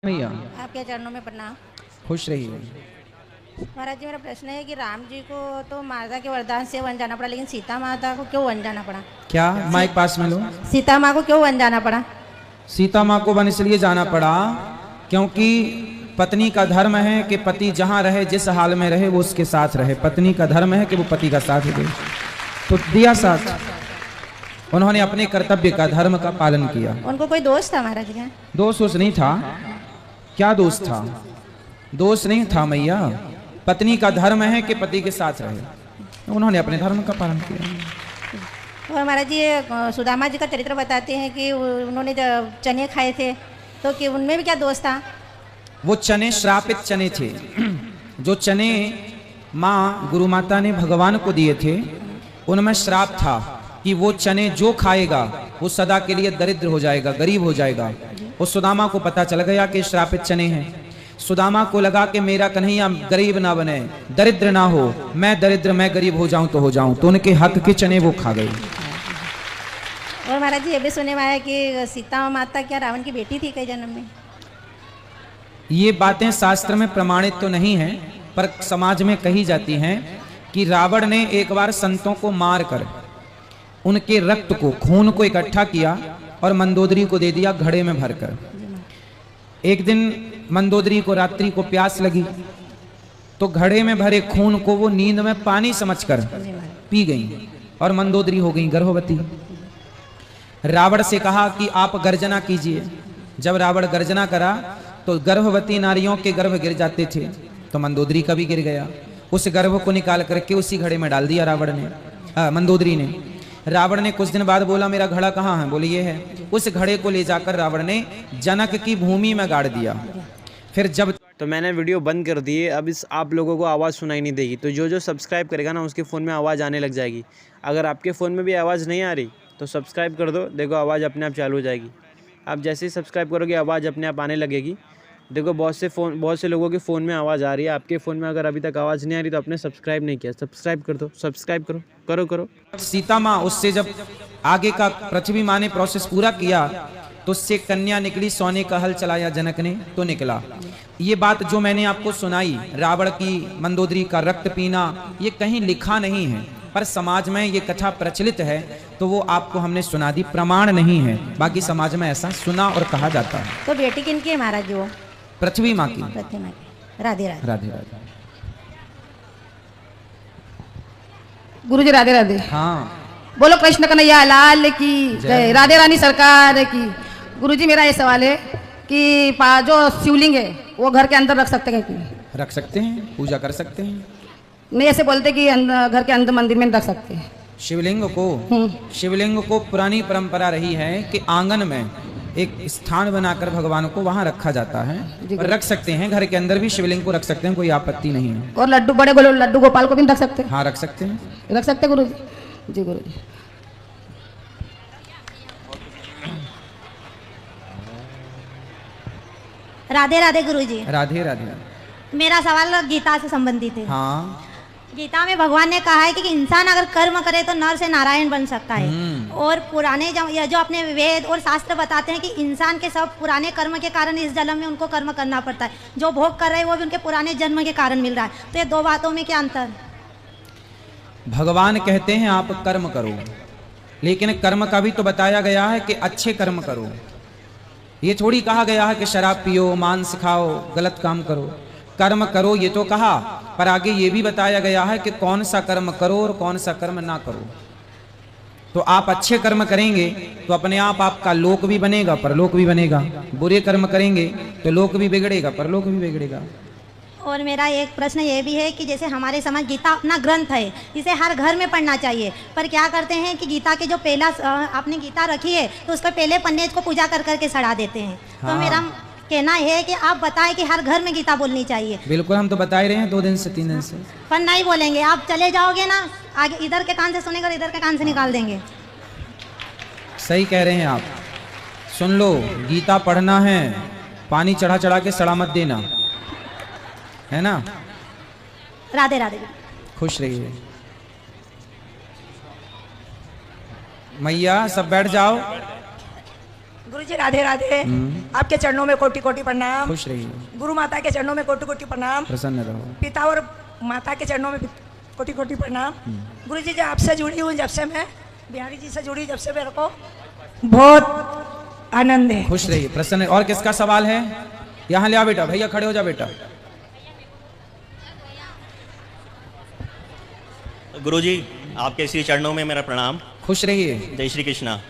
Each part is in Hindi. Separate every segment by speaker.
Speaker 1: भैया
Speaker 2: आपके चरणों में प्रणाम।
Speaker 1: खुश रहिए।
Speaker 2: महाराज जी, मेरा प्रश्न है कि राम जी को तो माता के वरदान से वन जाना पड़ा, लेकिन सीता माता को क्यों वन जाना पड़ा?
Speaker 1: क्या माइक पास में लो।
Speaker 2: सीता माँ को क्यों वन जाना पड़ा?
Speaker 1: सीता माँ को वन इसलिए जाना पड़ा क्योंकि पत्नी का धर्म है कि पति जहाँ रहे, जिस हाल में रहे, वो उसके साथ रहे। पत्नी का धर्म है कि वो पति का साथ दे, तो दिया साथ। उन्होंने अपने कर्तव्य का, धर्म का पालन किया।
Speaker 2: उनको कोई दोष था महाराज जी?
Speaker 1: दोष नहीं था। क्या दोष था? दोष नहीं था मैया। पत्नी का धर्म है कि पति के साथ रहे, उन्होंने अपने धर्म का पालन किया।
Speaker 2: और महाराज जी, सुदामा जी का चरित्र बताते हैं कि उन्होंने जब चने खाए थे तो कि उनमें भी क्या दोष था?
Speaker 1: वो चने श्रापित चने थे। जो चने माँ गुरु माता ने भगवान को दिए थे, उनमें श्राप था कि वो चने जो खाएगा वो सदा के लिए दरिद्र हो जाएगा, गरीब हो जाएगा। उस सुदामा को पता चल गया कि श्रापित चने हैं। सुदामा को लगा कि मेरा कन्हैया गरीब ना बने, दरिद्र ना हो, मैं दरिद्र, मैं गरीब हो जाऊं तो हो जाऊं, तो उनके हक के चने वो खा गए।
Speaker 2: और महाराज जी, ये भी सुने में आया कि सीता माता क्या रावण की बेटी थी कई जन्म में?
Speaker 1: ये बातें शास्त्र में प्रमाणित तो नहीं है, पर समाज में कही जाती हैं कि रावण ने एक बार संतों को मार कर उनके रक्त को, खून को इकट्ठा किया और मंदोदरी को दे दिया घड़े में भरकर। एक दिन मंदोदरी को रात्रि को प्यास लगी तो घड़े में भरे खून को वो नींद में पानी समझकर पी गई और मंदोदरी हो गई गर्भवती। रावण से कहा कि आप गर्जना कीजिए। जब रावण गर्जना करा तो गर्भवती नारियों के गर्भ गिर जाते थे, तो मंदोदरी का भी गिर गया। उस गर्भ को निकाल करके उसी घड़े में डाल दिया रावण ने, मंदोदरी ने। रावण ने कुछ दिन बाद बोला मेरा घड़ा कहाँ है? बोले ये है। उस घड़े को ले जाकर रावण ने जनक की भूमि में गाड़ दिया। फिर जब
Speaker 3: तो मैंने वीडियो बंद कर दी है। अब इस आप लोगों को आवाज़ सुनाई नहीं देगी, तो जो सब्सक्राइब करेगा ना उसके फ़ोन में आवाज़ आने लग जाएगी। अगर आपके फ़ोन में भी आवाज़ नहीं आ रही तो सब्सक्राइब कर दो, देखो आवाज़ अपने आप चालू हो जाएगी। आप जैसे ही सब्सक्राइब करोगे आवाज़ अपने आप आने लगेगी। देखो बहुत से लोगों के फ़ोन में आवाज़ आ रही है, आपके फ़ोन में अगर अभी तक आवाज़ नहीं आ रही तो आपने सब्सक्राइब नहीं किया, सब्सक्राइब कर दो, सब्सक्राइब करो।
Speaker 1: सीता माँ उससे जब आगे का पृथ्वी माँ ने प्रोसेस पूरा किया तो उससे कन्या निकली, सोने का हल चलाया जनक ने तो निकला। ये बात जो मैंने आपको सुनाई, रावण की मंदोदरी का रक्त पीना, ये कहीं लिखा नहीं है, पर समाज में ये कथा प्रचलित है, तो वो आपको हमने सुना दी। प्रमाण नहीं है, बाकी समाज में ऐसा सुना और कहा जाता है।
Speaker 2: तो बेटी किनकी है महाराज जी? वो
Speaker 1: पृथ्वी माँ की।
Speaker 2: पृथ्वी माँ की। राधे राधे।
Speaker 1: राधे राधे।
Speaker 4: गुरुजी राधे राधे।
Speaker 1: हाँ,
Speaker 4: बोलो कृष्ण कन्हैया लाल की जय। राधे रानी सरकार की। गुरुजी मेरा ये सवाल है कि जो शिवलिंग है वो घर के अंदर रख सकते हैं कि?
Speaker 1: रख सकते हैं, पूजा कर सकते हैं।
Speaker 4: नहीं, ऐसे बोलते कि घर के अंदर मंदिर में रख सकते हैं
Speaker 1: शिवलिंग को पुरानी परंपरा रही है कि आंगन में एक स्थान बनाकर भगवान को वहां रखा जाता है। और रख सकते हैं, घर के अंदर भी शिवलिंग को रख सकते हैं, कोई आपत्ति नहीं है।
Speaker 4: और लड्डू, बड़े लड्डू गोपाल को भी रख सकते हैं?
Speaker 1: हाँ, रख सकते हैं।
Speaker 4: रख सकते हैं गुरुजी जी। गुरुजी
Speaker 2: राधे राधे गुरुजी।
Speaker 1: राधे राधे।
Speaker 2: मेरा सवाल गीता से संबंधित है।
Speaker 1: हाँ,
Speaker 2: गीता में भगवान ने कहा है कि इंसान अगर कर्म करे तो नर से नारायण बन सकता है। और पुराने जो अपने वेद और शास्त्र बताते हैं कि इंसान के सब पुराने कर्म के कारण इस जन्म में उनको कर्म करना पड़ता है। जो भोग कर रहे हैं वो भी उनके पुराने जन्म के कारण मिल रहा है। तो ये दो बातों में क्या अंतर?
Speaker 1: भगवान कहते हैं आप कर्म करो, लेकिन कर्म का भी तो बताया गया है कि अच्छे कर्म करो। ये थोड़ी कहा गया है कि शराब पियो, मांस खाओ, गलत काम करो। कर्म करो ये तो कहा, पर आगे ये भी बताया गया है कि कौन सा कर्म करो और कौन सा कर्म ना करो। तो आप अच्छे कर्म करेंगे तो अपने आप आपका लोक भी बनेगा, परलोक भी बनेगा। बुरे कर्म करेंगे तो लोक भी बिगड़ेगा, परलोक भी बिगड़ेगा।
Speaker 2: और मेरा एक प्रश्न ये भी है कि जैसे हमारे समाज गीता अपना ग्रंथ है, इसे हर घर में पढ़ना चाहिए, पर क्या करते हैं कि गीता के जो पहला आपने गीता रखी है तो उसके पहले पन्ने को पूजा कर करके सड़ा देते हैं।
Speaker 1: हाँ।
Speaker 2: तो मेरा कहना है कि आप बताएं कि हर घर में गीता बोलनी चाहिए।
Speaker 1: बिल्कुल, हम तो बता ही रहे हैं 2 दिन से 3 दिन से।
Speaker 2: पर नहीं बोलेंगे, आप चले जाओगे ना, आगे इधर के कान से सुनेंगे और इधर के कान से निकाल देंगे।
Speaker 1: सही कह रहे हैं आप। सुन लो, गीता पढ़ना है, पानी चढ़ा चढ़ा के सड़ा मत देना, है ना?
Speaker 2: राधे राधे।
Speaker 1: खुश रहिए। मैया सब बैठ जाओ।
Speaker 5: गुरुजी राधे राधे। आपके चरणों में कोटि कोटि प्रणाम।
Speaker 1: खुश रहिए,
Speaker 5: गुरु माता के चरणों में कोटि कोटि प्रणाम।
Speaker 1: प्रसन्न रहो।
Speaker 5: पिता और माता के चरणों में कोटि कोटि प्रणाम। गुरुजी जब आपसे जुड़ी हूँ, जब से मैं बिहारी जी से जुड़ी, जब से मेरे को बहुत आनंद है।
Speaker 1: खुश रहिए, प्रसन्न। और किसका सवाल है? यहाँ ले आ बेटा, भैया खड़े हो जा बेटा।
Speaker 6: गुरुजी आपके श्री चरणों में मेरा प्रणाम।
Speaker 1: खुश रहिए।
Speaker 6: जय श्री कृष्णा।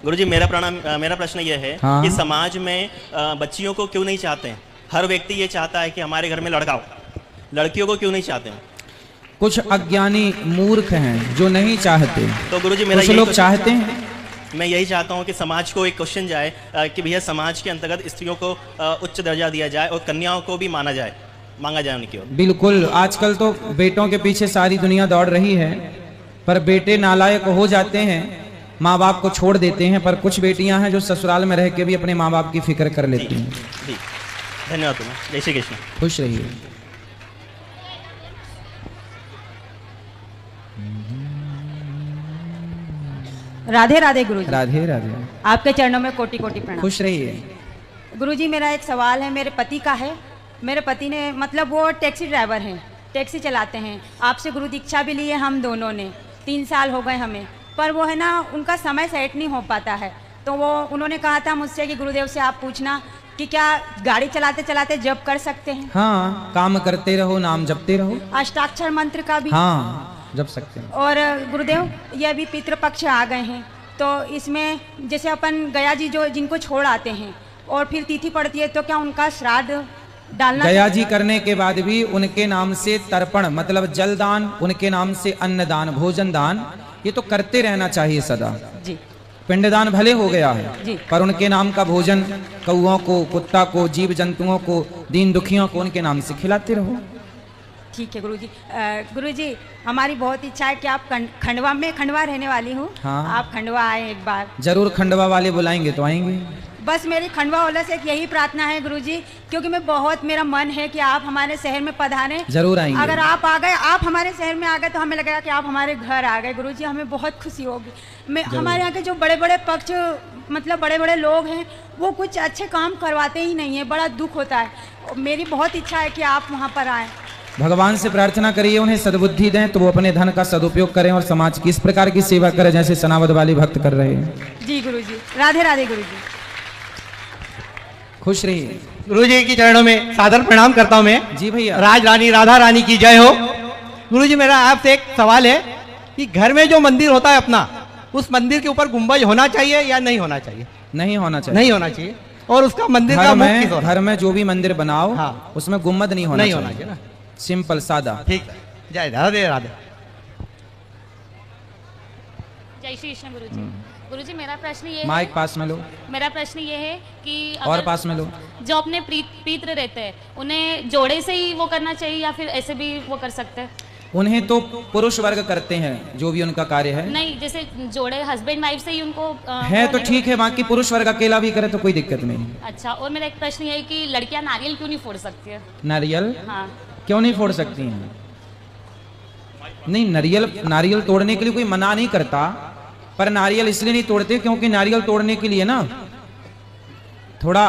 Speaker 6: गुरुजी मेरा प्रश्न यह है
Speaker 1: हाँ।
Speaker 6: कि समाज में बच्चियों को क्यों नहीं चाहते हैं? हर व्यक्ति ये चाहता है कि हमारे घर में लड़का हो, लड़कियों को क्यों नहीं चाहते हैं?
Speaker 1: कुछ अज्ञानी मूर्ख हैं जो नहीं चाहते,
Speaker 6: तो गुरुजी मेरा
Speaker 1: कुछ
Speaker 6: यही
Speaker 1: लोग
Speaker 6: क्वेश्चन-
Speaker 1: चाहते हैं।
Speaker 6: मैं यही चाहता हूँ कि समाज को एक क्वेश्चन जाए कि भैया समाज के अंतर्गत स्त्रियों को उच्च दर्जा दिया जाए और कन्याओं को भी मांगा जाए उनकी ओर।
Speaker 1: बिल्कुल, आजकल तो बेटों के पीछे सारी दुनिया दौड़ रही है, पर बेटे नालायक हो जाते हैं, माँ बाप को छोड़ देते हैं। पर कुछ बेटियां हैं जो ससुराल में रह के भी अपने माँ बाप की फिक्र कर लेती हैं।
Speaker 6: जी धन्यवाद तुम्हें। जय श्री कृष्ण।
Speaker 1: खुश रहिए।
Speaker 4: राधे राधे गुरुजी।
Speaker 1: राधे राधे।
Speaker 4: आपके चरणों में कोटि कोटि प्रणाम।
Speaker 1: खुश रहिए।
Speaker 4: गुरुजी मेरा एक सवाल है, मेरे पति का है। मेरे पति ने मतलब वो टैक्सी ड्राइवर हैं, टैक्सी चलाते हैं। आपसे गुरु दीक्षा भी ली है हम दोनों ने, 3 साल हो गए हमें, पर वो है ना उनका समय सेट नहीं हो पाता है। तो वो उन्होंने कहा था मुझसे कि गुरुदेव से आप पूछना कि क्या गाड़ी चलाते चलाते जप कर सकते हैं?
Speaker 1: हाँ, काम करते रहो, नाम जपते रहो।
Speaker 4: अष्टाक्षर मंत्र का भी।
Speaker 1: हाँ, जप सकते हैं।
Speaker 4: और गुरुदेव ये अभी पितृपक्ष आ गए हैं, तो इसमें जैसे अपन गया जी जो जिनको छोड़ आते हैं और फिर तिथि पड़ती है, तो क्या उनका श्राद्ध डालना?
Speaker 1: गया जी करने के बाद भी उनके नाम से तर्पण मतलब जलदान, उनके नाम से अन्नदान, भोजन दान, ये तो करते रहना चाहिए सदा।
Speaker 4: जी।
Speaker 1: पिंडदान भले हो गया
Speaker 4: जी।
Speaker 1: है, पर उनके नाम का भोजन कौओं को, कुत्ता को, जीव जंतुओं को, दीन दुखियों को उनके नाम से खिलाते रहो।
Speaker 4: ठीक है गुरुजी। गुरुजी हमारी बहुत इच्छा है कि आप खंडवा में, खंडवा रहने वाली हूँ,
Speaker 1: हाँ।
Speaker 4: आप खंडवा आए एक बार।
Speaker 1: जरूर, खंडवा वाले बुलाएंगे तो आएंगे।
Speaker 4: बस मेरी खंडवा वाला से एक यही प्रार्थना है गुरुजी, क्योंकि मैं बहुत, मेरा मन है कि आप हमारे शहर में पधारें।
Speaker 1: जरूर आएंगे।
Speaker 4: अगर आप आ गए, आप हमारे शहर में आ गए, तो हमें लगेगा कि आप हमारे घर आ गए गुरुजी, हमें बहुत खुशी होगी। मैं हमारे यहाँ के जो बड़े बड़े पक्ष मतलब बड़े बड़े लोग हैं, वो कुछ अच्छे काम करवाते ही नहीं है, बड़ा दुख होता है। मेरी बहुत इच्छा है कि आप वहाँ पर आएँ।
Speaker 1: भगवान से प्रार्थना करिए उन्हें सद्बुद्धि दें तो वो अपने धन का सदुपयोग करें और समाज की इस प्रकार की सेवा करें जैसे सनावद वाली भक्त कर रहे हैं।
Speaker 4: जी गुरुजी। राधे राधे गुरुजी।
Speaker 1: खुश रहिए।
Speaker 7: गुरुजी के चरणों में सादर प्रणाम करता हूं मैं।
Speaker 1: जी भैया।
Speaker 7: राज रानी राधा रानी की जय हो। गुरुजी मेरा आपसे एक सवाल है कि घर में जो मंदिर होता है अपना, उस मंदिर के ऊपर गुंबज होना चाहिए या नहीं होना चाहिए?
Speaker 1: नहीं होना चाहिए।
Speaker 7: नहीं होना चाहिए। और उसका मंदिर का मुख किस ओर है?
Speaker 1: घर में जो भी मंदिर बनाओ,
Speaker 7: हाँ।
Speaker 1: उसमें गुम्बद नहीं होना
Speaker 7: नहीं
Speaker 1: चाहिए।
Speaker 7: होना चाहिए ना।
Speaker 1: सिंपल सादा।
Speaker 7: ठीक है। जय राधे राधे।
Speaker 8: जय श्री कृष्ण गुरुजी। गुरुजी मेरा प्रश्न ये
Speaker 1: माइक
Speaker 8: है,
Speaker 1: पास में लो
Speaker 8: मेरा प्रश्न ये है कि
Speaker 1: और
Speaker 8: अगर
Speaker 1: पास में लो।
Speaker 8: जो अपने पितृ रहते हैं उन्हें जोड़े से ही वो करना चाहिए या फिर ऐसे भी वो कर सकते हैं?
Speaker 1: उन्हें तो पुरुष वर्ग करते हैं जो भी उनका कार्य है।
Speaker 8: नहीं, जैसे जोड़े हस्बैंड वाइफ से ही उनको
Speaker 1: है तो
Speaker 8: होने-
Speaker 1: ठीक है, बाकी पुरुष वर्ग अकेला भी करे तो कोई दिक्कत नहीं।
Speaker 8: अच्छा, और मेरा एक प्रश्न ये है कि लड़कियां नारियल क्यों नहीं फोड़ सकती है?
Speaker 1: नारियल
Speaker 8: हाँ।
Speaker 1: क्यों नहीं फोड़ सकती हैं? नहीं, नारियल तोड़ने के लिए कोई मना नहीं करता, पर नारियल इसलिए नहीं तोड़ते क्योंकि नारियल तोड़ने के लिए ना थोड़ा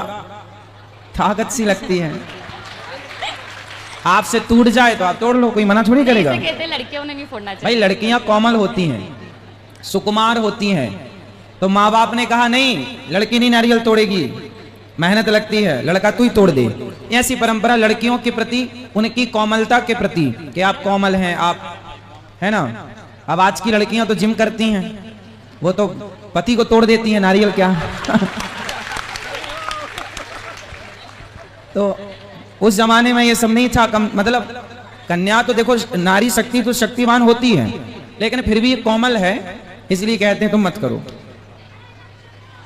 Speaker 1: ताकत सी लगती है। आपसे टूट जाए तो आप तोड़ लो, कोई मना थोड़ी करेगा।
Speaker 8: ऐसे कहते हैं लड़कियों ने नहीं फोड़ना
Speaker 1: भाई
Speaker 8: चाहिए।
Speaker 1: लड़कियां कोमल होती हैं, सुकुमार होती हैं, तो माँ बाप ने कहा नहीं लड़की नहीं नारियल तोड़ेगी, मेहनत लगती है, लड़का तू ही तोड़ दे। ऐसी परंपरा लड़कियों के प्रति, उनकी कोमलता के प्रति कि आप कोमल हैं, आप है ना। अब आज की लड़कियां तो जिम करती हैं, वो तो पति को तोड़ देती हैं, नारियल क्या। तो उस जमाने में ये सब नहीं था। मतलब कन्या तो देखो, नारी शक्ति तो शक्तिवान होती है, लेकिन फिर भी ये कोमल है, इसलिए कहते हैं तुम मत करो।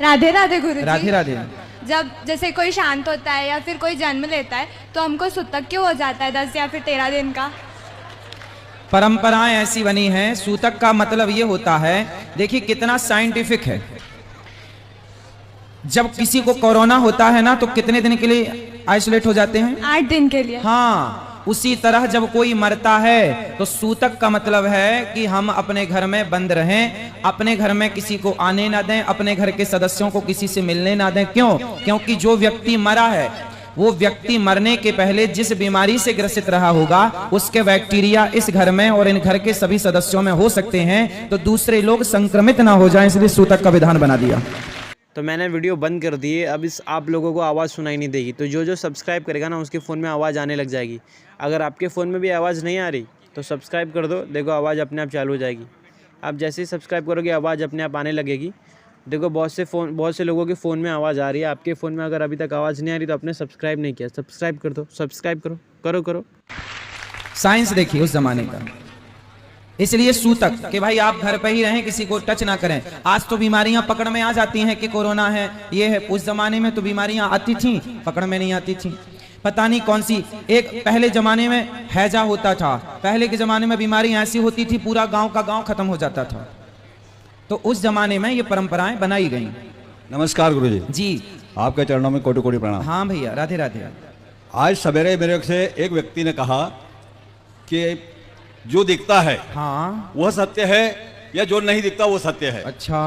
Speaker 9: राधे राधे गुरुजी।
Speaker 1: राधे राधे।
Speaker 9: जब जैसे कोई शांत होता है या फिर कोई जन्म लेता है तो हमको सूतक क्यों हो जाता है 10 या फिर 13 दिन का?
Speaker 1: परंपराएं ऐसी बनी हैं, सूतक का मतलब ये होता है, देखिए कितना साइंटिफिक है। जब किसी को कोरोना होता है ना तो कितने दिन के लिए आइसोलेट हो जाते हैं?
Speaker 9: 8 दिन के लिए।
Speaker 1: हाँ, उसी तरह जब कोई मरता है तो सूतक का मतलब है कि हम अपने घर में बंद रहें, अपने घर में किसी को आने ना दें, अपने घर के सदस्यों को किसी से मिलने ना दें। क्यों? क्योंकि जो व्यक्ति मरा है वो व्यक्ति मरने के पहले जिस बीमारी से ग्रसित रहा होगा उसके बैक्टीरिया इस घर में और इन घर के सभी सदस्यों में हो सकते हैं, तो दूसरे लोग संक्रमित ना हो जाएं, इसलिए सूतक का विधान बना दिया।
Speaker 3: तो मैंने वीडियो बंद कर दी है। अब इस आप लोगों को आवाज़ सुनाई नहीं देगी, तो जो जो सब्सक्राइब करेगा ना उसके फ़ोन में आवाज़ आने लग जाएगी। अगर आपके फ़ोन में भी आवाज़ नहीं आ रही तो सब्सक्राइब कर दो, देखो आवाज़ अपने आप चालू हो जाएगी। आप जैसे ही सब्सक्राइब करोगे आवाज़ अपने आप आने लगेगी। देखो बहुत से लोगों के फ़ोन में आवाज़ आ रही है, आपके फ़ोन में अगर अभी तक आवाज़ नहीं आ रही तो आपने सब्सक्राइब नहीं किया, सब्सक्राइब कर दो, सब्सक्राइब करो।
Speaker 1: साइंस देखिए उस जमाने का, इसलिए सूतक कि भाई आप घर पे ही रहें, किसी को टच ना करें। आज तो बीमारियां पकड़ में आ जाती हैं कि कोरोना है, ये है। उस जमाने में तो बीमारियां आती थी, पकड़ में नहीं आती थी। पता नहीं कौन सी एक पहले जमाने में हैजा होता था, पहले के जमाने में बीमारी ऐसी होती थी पूरा गांव का गांव खत्म हो जाता था। तो उस जमाने में ये परंपराएं बनाई गई।
Speaker 10: नमस्कार गुरुजी।
Speaker 1: जी
Speaker 10: आपके चरणों में कोटि कोटि प्रणाम।
Speaker 1: हाँ भैया, राधे राधे।
Speaker 10: आज सवेरे मेरे से एक व्यक्ति ने कहा कि जो दिखता है
Speaker 1: हाँ
Speaker 10: वह सत्य है या जो नहीं दिखता वो सत्य है।
Speaker 1: अच्छा,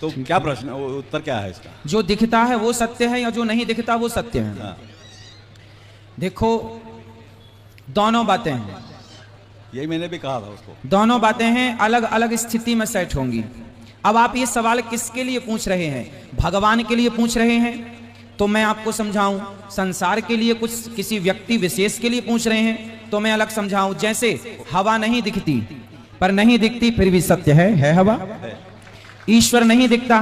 Speaker 10: तो क्या प्रश्न, उत्तर क्या है इसका?
Speaker 1: जो दिखता है वो सत्य है या जो नहीं दिखता वो सत्य है?
Speaker 10: हाँ।
Speaker 1: देखो दोनों बातें हैं,
Speaker 10: यही मैंने भी कहा था उसको।
Speaker 1: दोनों बातें हैं, अलग अलग स्थिति में सेट होंगी। अब आप ये सवाल किसके लिए पूछ रहे हैं? भगवान के लिए पूछ रहे हैं तो मैं आपको समझाऊं, संसार के लिए कुछ किसी व्यक्ति विशेष के लिए पूछ रहे हैं तो मैं अलग समझाऊं। जैसे हवा नहीं दिखती, पर नहीं दिखती फिर भी सत्य है हवा। ईश्वर नहीं दिखता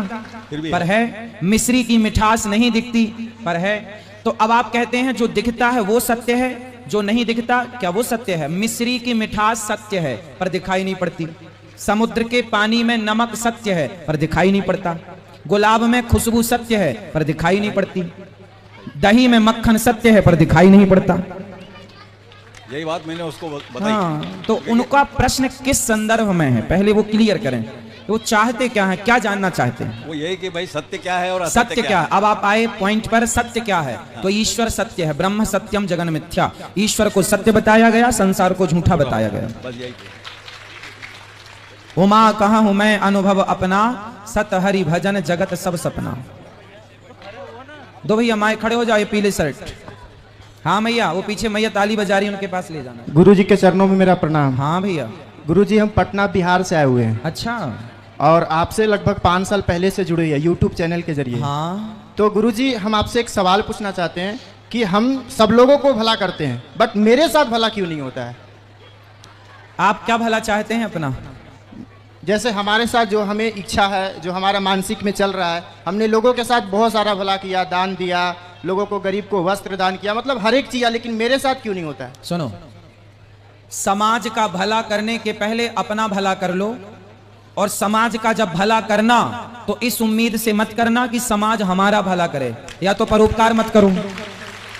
Speaker 1: पर है, मिश्री की मिठास नहीं दिखती पर है। तो अब आप कहते हैं जो दिखता है वो सत्य है, जो नहीं दिखता क्या वो सत्य है? मिश्री की मिठास सत्य है पर दिखाई नहीं पड़ती, समुद्र के पानी में नमक सत्य है पर दिखाई नहीं पड़ता, गुलाब में खुशबू सत्य है पर दिखाई नहीं पड़ती, दही में मक्खन सत्य है पर दिखाई नहीं पड़ता।
Speaker 10: यही बात मैंने उसको बताई।
Speaker 1: हाँ, तो उनका प्रश्न किस संदर्भ में है पहले वो क्लियर करें। वो चाहते क्या है, क्या जानना चाहते हैं?
Speaker 10: वो यही कि भाई सत्य क्या है और
Speaker 1: सत्य क्या है। अब आप आए पॉइंट पर, सत्य क्या है? तो ईश्वर सत्य है, ब्रह्म सत्यम जगन मिथ्या। ईश्वर को सत्य बताया गया, संसार को झूठा बताया गया।
Speaker 10: बस यही।
Speaker 1: उमा कहा हूं मैं अनुभव अपना, सत हरि भजन जगत सब सपना। दो भैया माए खड़े हो जाओ, पीले शर्ट। हाँ भैया, वो पीछे मैया ताली बजा रही है, उनके पास ले जाना।
Speaker 11: गुरु जी के चरणों में मेरा प्रणाम।
Speaker 1: हाँ भैया।
Speaker 11: गुरु जी हम पटना बिहार से आए हुए हैं।
Speaker 1: अच्छा।
Speaker 11: और आपसे लगभग 5 साल पहले से जुड़े हैं यूट्यूब चैनल के जरिए।
Speaker 1: हाँ।
Speaker 11: तो गुरु जी हम आपसे एक सवाल पूछना चाहते हैं कि हम सब लोगों को भला करते हैं बट मेरे साथ भला क्यों नहीं होता है?
Speaker 1: आप क्या भला चाहते हैं अपना?
Speaker 11: जैसे हमारे साथ जो हमें इच्छा है, जो हमारा मानसिक में चल रहा है, हमने लोगों के साथ बहुत सारा भला किया, दान दिया, लोगों को गरीब को वस्त्र दान किया, मतलब हर एक चीज, लेकिन मेरे साथ क्यों नहीं होता है?
Speaker 1: सुनो, समाज का भला करने के पहले अपना भला कर लो, और समाज का जब भला करना तो इस उम्मीद से मत करना कि समाज हमारा भला करे। या तो परोपकार मत करो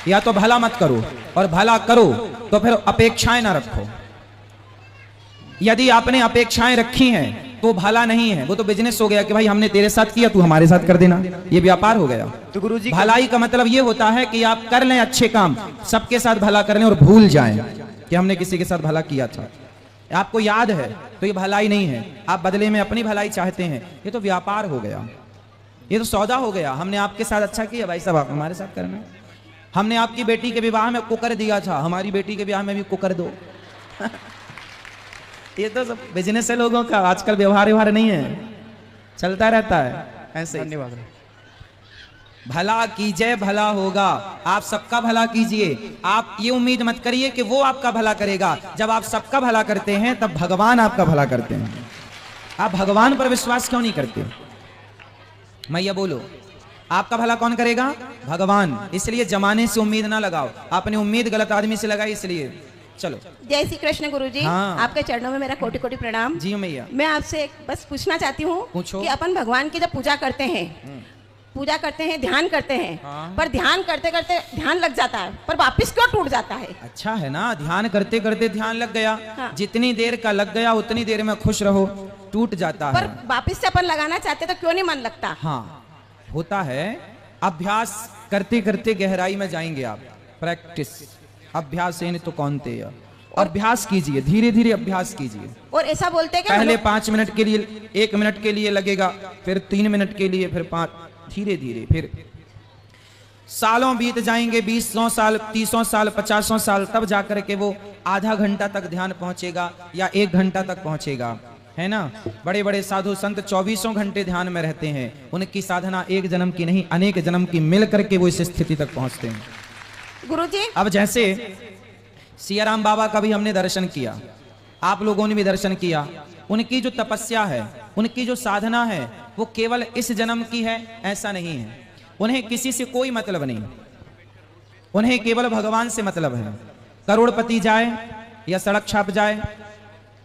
Speaker 1: या तो भला मत करो, और भला करो तो फिर अपेक्षाएं ना रखो। यदि आपने अपेक्षाएं रखी हैं तो भला नहीं है, वो तो बिजनेस हो गया कि भाई हमने तेरे साथ किया तू हमारे साथ कर देना, ये व्यापार हो गया।
Speaker 11: तो गुरुजी
Speaker 1: भलाई का मतलब ये होता है कि आप कर लें अच्छे काम, सबके साथ भला कर लें और भूल जाएं कि हमने किसी के साथ भला किया था। आपको याद है तो ये भलाई नहीं है, आप बदले में अपनी भलाई चाहते हैं, ये तो व्यापार हो गया, ये तो सौदा हो गया। हमने आपके साथ अच्छा किया, भाई साहब आप हमारे साथ करना। हमने आपकी बेटी के विवाह में कुकर दिया था, हमारी बेटी के विवाह में भी कुकर दो। ये तो सब बिजनेस है लोगों का, आजकल व्यवहार नहीं है, चलता रहता है ऐसे।
Speaker 11: धन्यवाद।
Speaker 1: भला कीजिए भला होगा, आप सबका भला कीजिए। आप ये उम्मीद मत करिए कि वो आपका भला करेगा। जब आप सबका भला करते हैं तब भगवान आपका भला करते हैं। आप भगवान पर विश्वास क्यों नहीं करते? मैया बोलो, आपका भला कौन करेगा? भगवान। इसलिए जमाने से उम्मीद ना लगाओ, आपने उम्मीद गलत आदमी से लगाई, इसलिए चलो।
Speaker 12: जय श्री कृष्ण गुरुजी।
Speaker 1: हाँ।
Speaker 12: आपके चरणों में मेरा कोटि कोटि प्रणाम।
Speaker 1: जी मैया।
Speaker 12: मैं आपसे बस पूछना चाहती हूँ कि अपन भगवान की जब पूजा करते हैं, ध्यान करते हैं,
Speaker 1: हाँ।
Speaker 12: पर ध्यान करते करते ध्यान लग जाता है, पर वापस क्यों टूट जाता है?
Speaker 1: अच्छा है ना, ध्यान करते करते ध्यान लग गया,
Speaker 12: हाँ।
Speaker 1: जितनी देर का लग गया उतनी देर में खुश रहो, टूट जाता
Speaker 12: पर
Speaker 1: है।
Speaker 12: वापस से अपन लगाना चाहते तो क्यों नहीं मन लगता?
Speaker 1: हाँ होता है, अभ्यास करते करते गहराई में जाएंगे आप, प्रैक्टिस। अभ्यासेन तो कौन्तेय। और अभ्यास कीजिए, धीरे धीरे अभ्यास कीजिए।
Speaker 12: और ऐसा बोलते हैं कि
Speaker 1: पहले 5 मिनट के लिए, 1 मिनट के लिए लगेगा, फिर 3 मिनट के लिए, फिर 5, धीरे धीरे, फिर सालों बीत जाएंगे, 20 साल, 30 साल, 50 साल, तब जाकर के वो आधा घंटा तक ध्यान पहुंचेगा या 1 घंटा तक पहुंचेगा, है ना। बड़े बड़े साधु संत 24 घंटे ध्यान में रहते हैं। उनकी साधना एक जन्म की नहीं, अनेक जन्म की मिल करके वो इस स्थिति तक पहुंचते हैं।
Speaker 12: गुरुजी,
Speaker 1: अब जैसे सियाराम बाबा का भी हमने दर्शन किया, आप लोगों ने भी दर्शन किया। उनकी जो तपस्या है, उनकी जो साधना है, वो केवल इस जन्म की है ऐसा नहीं है। उन्हें किसी से कोई मतलब नहीं, उन्हें केवल भगवान से मतलब है। करोड़पति जाए या सड़क छाप जाए,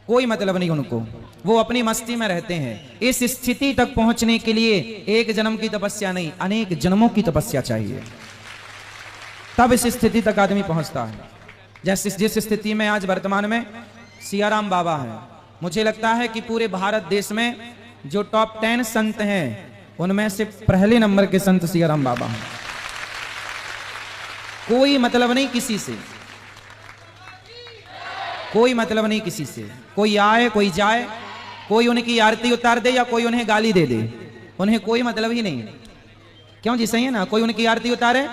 Speaker 1: कोई मतलब नहीं उनको, वो अपनी मस्ती में रहते हैं। इस स्थिति तक पहुंचने के लिए एक जन्म की तपस्या नहीं, अनेक जन्मों की तपस्या चाहिए, तब इस स्थिति तक आदमी पहुंचता है। जैसे जिस स्थिति में आज वर्तमान में सियाराम बाबा हैं, मुझे लगता है कि पूरे भारत देश में जो टॉप 10 संत हैं, उनमें से पहले नंबर के संत सियाराम बाबा हैं। कोई मतलब नहीं किसी से, कोई मतलब नहीं किसी से। कोई आए कोई जाए, कोई उनकी आरती उतार दे या कोई उन्हें गाली दे दे, उन्हें कोई मतलब ही नहीं। क्यों जी, सही है ना। कोई उनकी आरती उतारे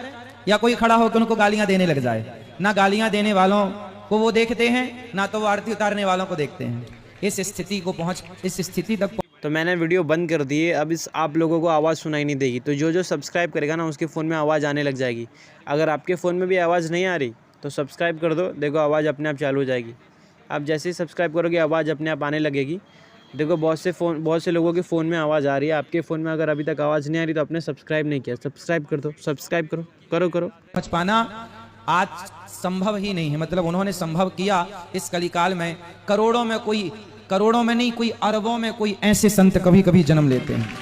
Speaker 1: या कोई खड़ा होकर उनको गालियां देने लग जाए, ना गालियां देने वालों को वो देखते हैं, ना तो वो आरती उतारने वालों को देखते हैं। इस स्थिति को पहुंच, इस स्थिति तक
Speaker 3: तो मैंने वीडियो बंद कर दी है। अब इस आप लोगों को आवाज़ सुनाई नहीं देगी, तो जो जो सब्सक्राइब करेगा ना उसके फ़ोन में आवाज़ आने लग जाएगी। अगर आपके फ़ोन में भी आवाज़ नहीं आ रही तो सब्सक्राइब कर दो, देखो आवाज़ अपने आप चालू हो जाएगी। आप जैसे ही सब्सक्राइब करोगे आवाज़ अपने आप आने लगेगी। देखो बहुत से लोगों के फ़ोन में आवाज़ आ रही है, आपके फ़ोन में अगर अभी तक आवाज़ नहीं आ रही तो आपने सब्सक्राइब नहीं किया, सब्सक्राइब कर दो, सब्सक्राइब करो करो करो।
Speaker 1: पहुंच पाना आज संभव ही नहीं है। मतलब उन्होंने संभव किया इस कलिकाल में। करोड़ों में कोई, करोड़ों में नहीं, कोई अरबों में कोई ऐसे संत कभी कभी जन्म लेते हैं।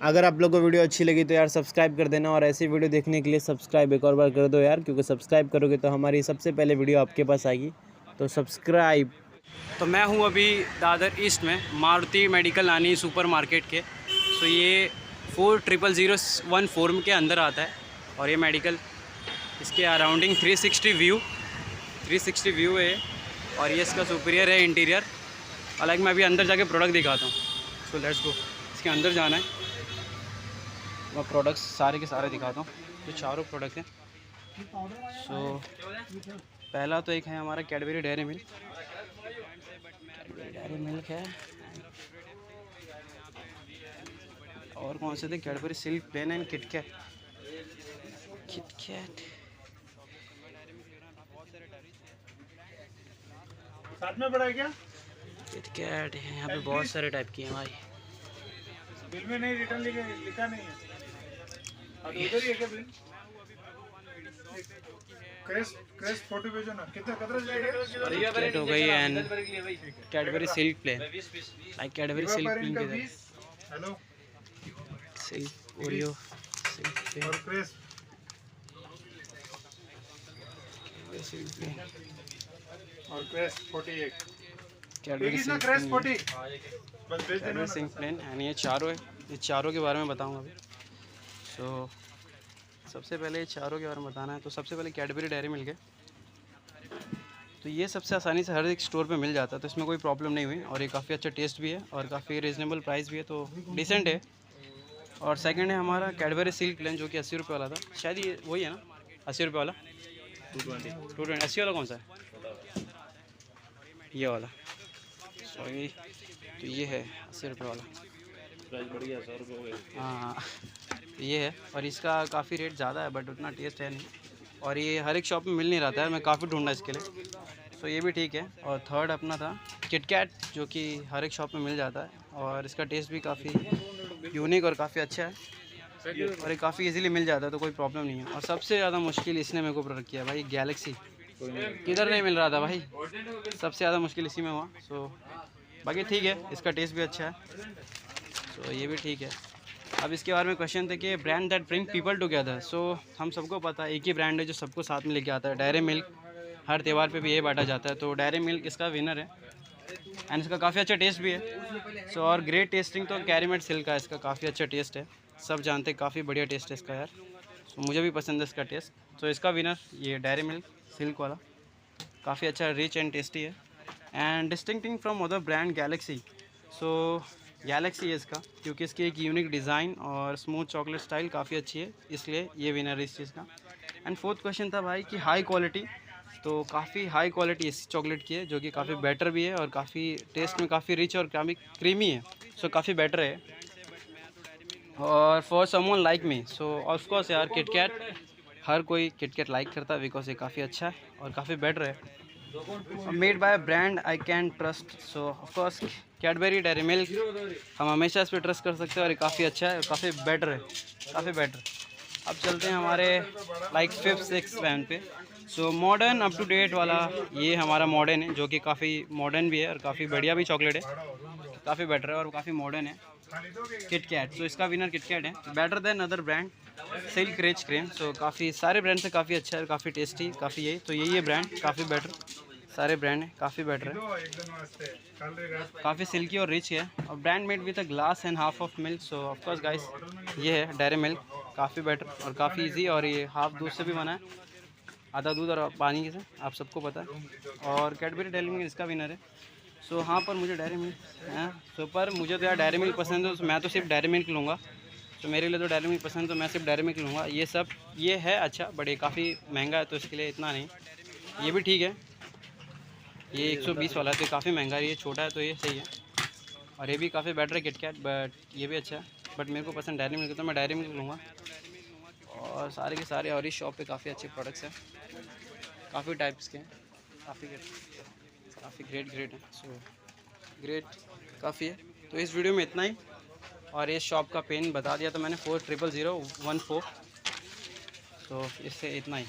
Speaker 3: अगर आप लोगों को वीडियो अच्छी लगी तो यार सब्सक्राइब कर देना, और ऐसी वीडियो देखने के लिए सब्सक्राइब एक और बार कर दो यार, क्योंकि सब्सक्राइब करोगे तो हमारी सबसे पहले वीडियो आपके पास आएगी। तो सब्सक्राइब।
Speaker 13: तो मैं हूँ अभी दादर ईस्ट में मारुति मेडिकल नानी सुपर मार्केट के। सो ये 40001 के अंदर आता है, और ये मेडिकल, इसके अराउंडिंग 360 व्यू है, और ये इसका सुपीरियर है इंटीरियर। हालांकि मैं अभी अंदर जाके प्रोडक्ट दिखाता हूँ। सो लेट्स गो, इसके अंदर जाना है, मैं प्रोडक्ट्स सारे के सारे दिखाता हूँ। जो चारों प्रोडक्ट हैं। सो पहला तो एक है हमारा कैडबरी डेयरी मिल्क, है, और कौन से थे, Cadbury Silk plain and KitKat.
Speaker 14: साथ में पड़ा है क्या?
Speaker 13: किटकैट है यहाँ पे, बहुत सारे टाइप की हैं भाई।
Speaker 14: बिल में नहीं रिटर्न लिखा नहीं है, और उधर ही है क्या बिल? क्रेस्ट फोटो भेजो ना, कितना
Speaker 13: किटकैट हो गई and Cadbury Silk plain, like Cadbury Silk plain के तरह।
Speaker 14: हेलो,
Speaker 13: सिल्क ओरियो सिल्क
Speaker 14: और क्रेस्ट
Speaker 13: सिल्क प्लेन
Speaker 14: और क्रेस्ट 48
Speaker 13: कैडबरी
Speaker 14: सिल्क क्रेस्ट 40 बस भेज देना।
Speaker 13: सिल्क प्लेन एंड ये चारों है। ये चारों के बारे में बताऊंगा अभी। सो सबसे पहले ये चारों के बारे में बताना है। तो सबसे पहले कैडबरी डेयरी मिल्क है, तो ये सबसे आसानी से हर एक स्टोर पे मिल जाता है, तो इसमें कोई प्रॉब्लम नहीं हुई, और ये काफ़ी अच्छा टेस्ट भी है और काफ़ी रीज़नेबल प्राइस भी है, तो डिसेंट है। और सेकंड है हमारा कैडबरी सिल्क प्लेन, जो कि 80 रुपये वाला था, शायद ये वही है ना, 80 रुपये वाला। 220 80 वाला कौन सा है? ये वाला, सॉरी, तो ये है 80 रुपये वाला,
Speaker 14: प्राइस बढ़ गया 100 रुपये हो गए।
Speaker 13: हाँ, ये है, और इसका काफ़ी रेट ज़्यादा है, बट उतना टेस्ट है नहीं, और ये हर एक शॉप में मिल नहीं रहा था, मैं काफ़ी ढूंढा इसके लिए, तो ये भी ठीक है। और थर्ड अपना था किटकैट, जो कि हर एक शॉप में मिल जाता है, और इसका टेस्ट भी काफ़ी यूनिक और काफ़ी अच्छा है, और ये काफ़ी इजीली मिल जाता है, तो कोई प्रॉब्लम नहीं है। और सबसे ज़्यादा मुश्किल इसने मेरे को प्रोडक्ट किया भाई, गैलेक्सी, किधर नहीं मिल रहा था भाई, सबसे ज़्यादा मुश्किल इसी में हुआ। सो बाकी ठीक है, इसका टेस्ट भी अच्छा है, सो ये भी ठीक है। अब इसके बारे में क्वेश्चन थे कि brand that bring people together. So हम सबको पता है एक ही ब्रांड है जो सबको साथ में लेके आता है, डेयरी मिल्क। हर त्यौहार पे भी ये बांटा जाता है, तो डेयरी मिल्क इसका विनर है, एंड इसका काफ़ी अच्छा टेस्ट भी है। सो और ग्रेट टेस्टिंग तो कैरीमेट सिल्क का, इसका काफ़ी अच्छा टेस्ट है, सब जानते हैं, काफ़ी बढ़िया टेस्ट है इसका यार। So, मुझे भी पसंद है इसका टेस्ट। तो इसका विनर ये डेयरी मिल्क सिल्क वाला, काफ़ी अच्छा रिच एंड टेस्टी है and distincting from other brand Galaxy. So Galaxy है इसका, क्योंकि इसकी एक यूनिक डिज़ाइन और स्मूथ चॉकलेट स्टाइल काफ़ी अच्छी है, इसलिए ये विनर है इस चीज़ का। एंड फोर्थ क्वेश्चन था भाई कि हाई क्वालिटी, तो काफ़ी हाई क्वालिटी इस चॉकलेट की है, जो कि काफ़ी बेटर भी है और काफ़ी टेस्ट में काफ़ी रिच और काफ़ी क्रीमी है। सो काफ़ी बेटर है। और for someone like me, so of course यार किटकैट, हर कोई किटकैट लाइक करता है बिकॉज ये काफ़ी अच्छा है और काफ़ी बेटर है। Made by brand I can trust, so of course Cadbury dairy milk, हम हमेशा इस पर ट्रस्ट कर सकते हैं और ये काफ़ी अच्छा है और काफ़ी बेटर है, काफ़ी बेटर। अब चलते हैं हमारे लाइक 5th 6th पैन पे। So modern up to date वाला ये हमारा मॉडर्न है, जो कि काफ़ी मॉडर्न भी है और काफ़ी बढ़िया भी चॉकलेट है, काफ़ी बेटर है और काफ़ी मॉडर्न है। किटकैट, सो इसका विनर किटकैट है। Better than other brand Silk rich cream, so काफ़ी सारे ब्रांड से काफ़ी अच्छा है, काफ़ी टेस्टी, काफ़ी यही तो यही है ब्रांड, काफ़ी बेटर सारे ब्रांड है, काफ़ी बेटर है, काफ़ी सिल्की और रिच है और brand made with a glass and half of milk. So of course guys ये है डेयरी मिल्क, काफ़ी बेटर और काफ़ी इजी, और ये हाफ दूध से भी बना है, आधा दूध और पानी से, आप सबको पता है। और कैडबरी डेयरी मिल्क इसका विनर है। सो हाँ, पर मुझे डेयरी मिल्क है, सो पर मुझे तो यार डेयरी मिल्क पसंद है, तो मैं तो सिर्फ डेयरी मिल्क लूँगा। तो मेरे लिए तो डेयरी मिल्क पसंद, तो मैं सिर्फ डेयरी मिल्क लूँगा। ये सब ये है अच्छा, बट ये काफ़ी महंगा है, तो इसके लिए इतना नहीं। ये भी ठीक है, ये 120 वाला है, तो काफ़ी महंगा है, ये छोटा है तो ये सही है। और ये भी काफ़ी बेटर है किटकैट, बट ये भी अच्छा है, बट मेरे को पसंद डेयरी मिल्क, तो मैं डेयरी मिल्क लूँगा। और सारे के सारे और इस शॉप पे काफ़ी अच्छे प्रोडक्ट्स हैं, काफ़ी टाइप्स के हैं, काफ़ी ग्रेट हैं। सो ग्रेट काफ़ी है। तो इस वीडियो में इतना ही, और इस शॉप का पिन बता दिया तो मैंने 400014। तो इससे इतना ही।